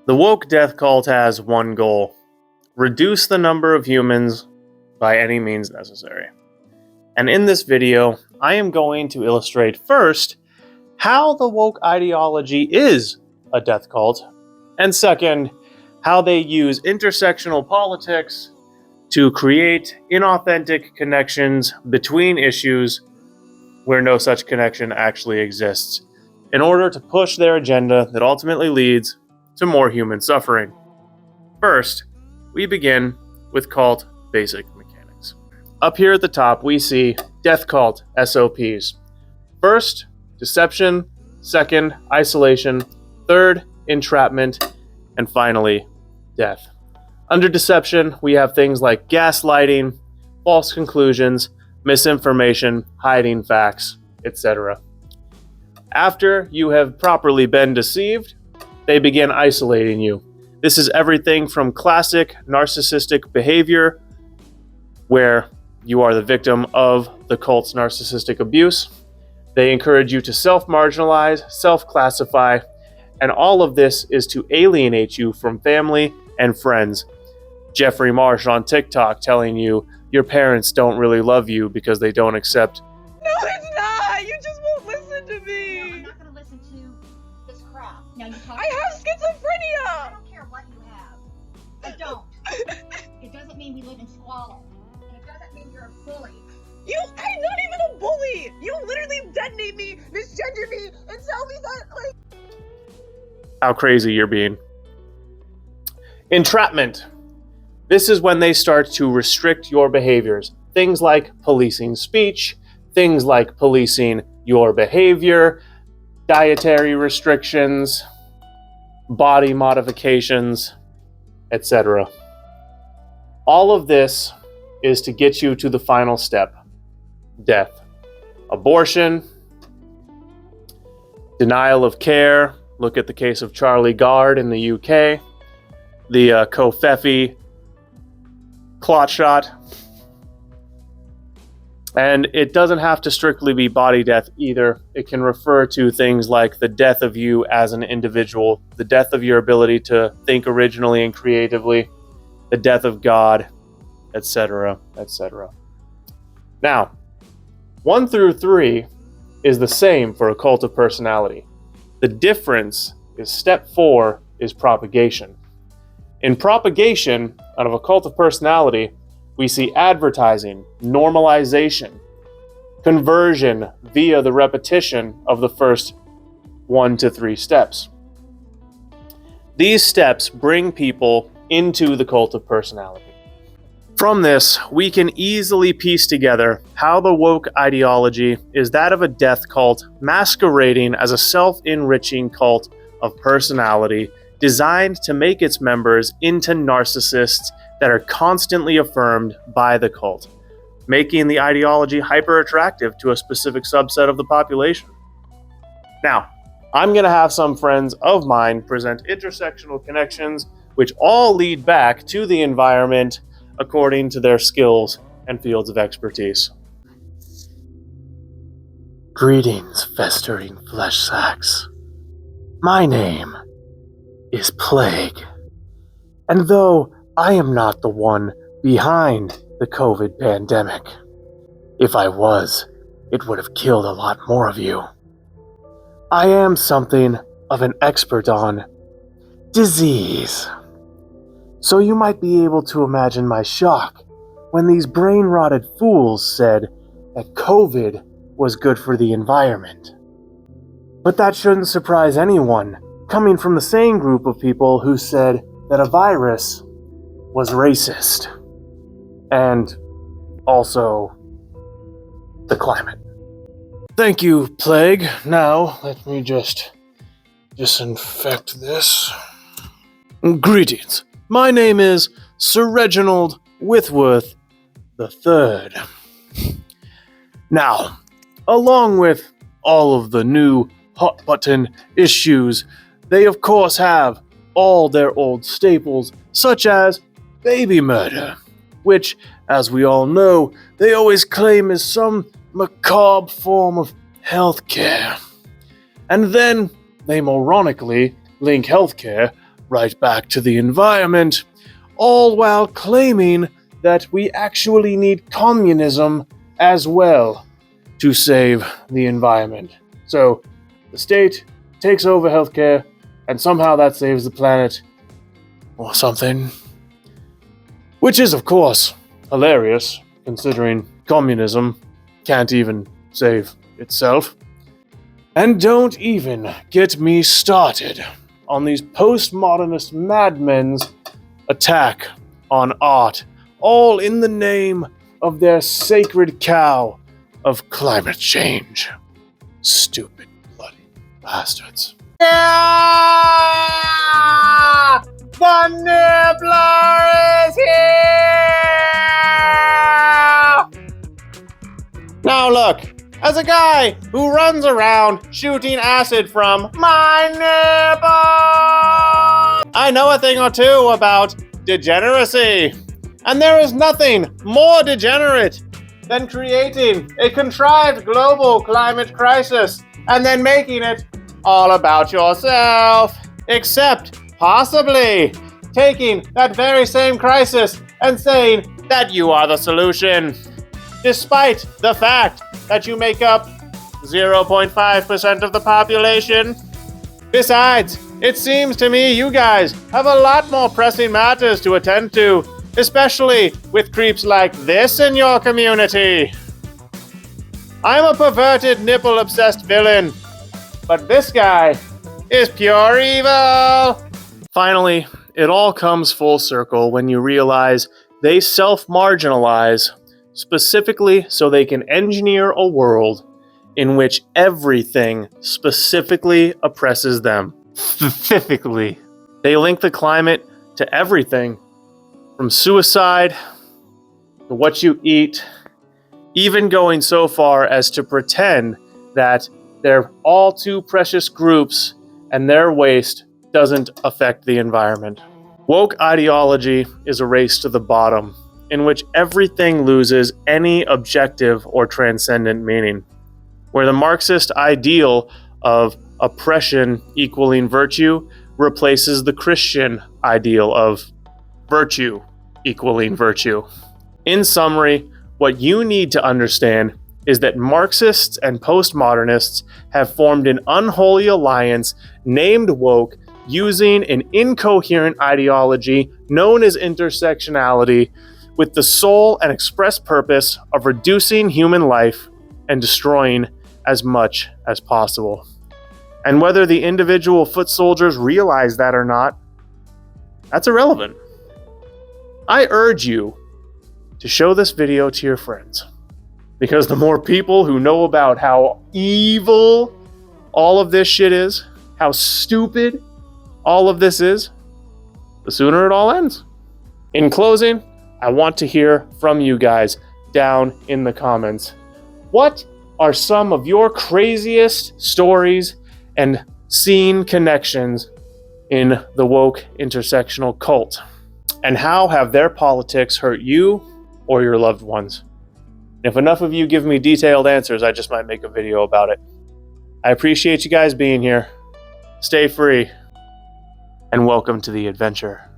The woke death cult has one goal: reduce the number of humans by any means necessary. And in this video, I am going to illustrate first how the woke ideology is a death cult, and second, how they use intersectional politics to create inauthentic connections between issues where no such connection actually exists, in order to push their agenda that ultimately leads to more human suffering. First, we begin with cult basic mechanics. Up here at the top, we see death cult SOPs. First, deception. Second, isolation. Third, entrapment. And finally, death. Under deception, we have things like gaslighting, false conclusions, misinformation, hiding facts, etc. After you have properly been deceived, they begin isolating you. This is everything from classic narcissistic behavior, where you are the victim of the cult's narcissistic abuse. They encourage you to self-marginalize, self-classify, and all of this is to alienate you from family and friends. Jeffrey Marsh on TikTok telling you your parents don't really love you because they don't accept. No, it's not! You just won't listen to me! No, I'm not gonna listen to this crap. Now you talk. I have schizophrenia! I don't care what you have. I don't. It doesn't mean we live in squalor. And it doesn't mean you're a bully. I'm not even a bully! You literally detonate me, misgender me, and tell me that, How crazy you're being. Entrapment. This is when they start to restrict your behaviors. Things like policing speech, things like policing your behavior, dietary restrictions, body modifications, etc. All of this is to get you to the final step: death. Abortion, denial of care. Look at the case of Charlie Gard in the UK, the Kofefi clot shot. And it doesn't have to strictly be body death either. It can refer to things like the death of you as an individual, the death of your ability to think originally and creatively, the death of God, etc., etc. Now, 1 through 3 is the same for a cult of personality. The difference is step 4 is propagation. In propagation, out of a cult of personality, we see advertising, normalization, conversion via the repetition of the first 1 to 3 steps. These steps bring people into the cult of personality. From this, we can easily piece together how the woke ideology is that of a death cult masquerading as a self-enriching cult of personality designed to make its members into narcissists that are constantly affirmed by the cult, making the ideology hyper-attractive to a specific subset of the population. Now, I'm going to have some friends of mine present intersectional connections which all lead back to the environment according to their skills and fields of expertise. Greetings, festering flesh sacks. My name is Plague. And though I am not the one behind the COVID pandemic, if I was, it would have killed a lot more of you. I am something of an expert on disease. So you might be able to imagine my shock when these brain-rotted fools said that COVID was good for the environment. But that shouldn't surprise anyone, coming from the same group of people who said that a virus was racist. And also the climate. Thank you, Plague. Now, let me just disinfect this. Greetings. My name is Sir Reginald Whitworth III. Now, along with all of the new hot-button issues, they of course have all their old staples, such as baby murder, which, as we all know, they always claim is some macabre form of healthcare. And then they moronically link healthcare right back to the environment, all while claiming that we actually need communism as well to save the environment. So the state takes over healthcare, and somehow that saves the planet, or something. Which is, of course, hilarious, considering communism can't even save itself. And don't even get me started on these postmodernist madmen's attack on art, all in the name of their sacred cow of climate change. Stupid bloody bastards. Yeah! The Nibbler is here! Now look, as a guy who runs around shooting acid from my nipple, I know a thing or two about degeneracy. And there is nothing more degenerate than creating a contrived global climate crisis and then making it all about yourself. Except, possibly, taking that very same crisis and saying that you are the solution, despite the fact that you make up 0.5% of the population. Besides, it seems to me you guys have a lot more pressing matters to attend to, especially with creeps like this in your community. I'm a perverted, nipple-obsessed villain, but this guy is pure evil. Finally, it all comes full circle when you realize they self-marginalize specifically so they can engineer a world in which everything specifically oppresses them. Specifically. They link the climate to everything, from suicide to what you eat, even going so far as to pretend that their all too precious groups and their waste doesn't affect the environment. Woke ideology is a race to the bottom, in which everything loses any objective or transcendent meaning, where the Marxist ideal of oppression equaling virtue replaces the Christian ideal of virtue equaling virtue. In summary, what you need to understand is that Marxists and postmodernists have formed an unholy alliance named woke using an incoherent ideology known as intersectionality with the sole and express purpose of reducing human life and destroying as much as possible. And whether the individual foot soldiers realize that or not, that's irrelevant. I urge you to show this video to your friends, because the more people who know about how evil all of this shit is, how stupid all of this is, the sooner it all ends. In closing, I want to hear from you guys down in the comments. What are some of your craziest stories and scene connections in the woke intersectional cult? And how have their politics hurt you or your loved ones? If enough of you give me detailed answers, I just might make a video about it. I appreciate you guys being here. Stay free, and welcome to the adventure.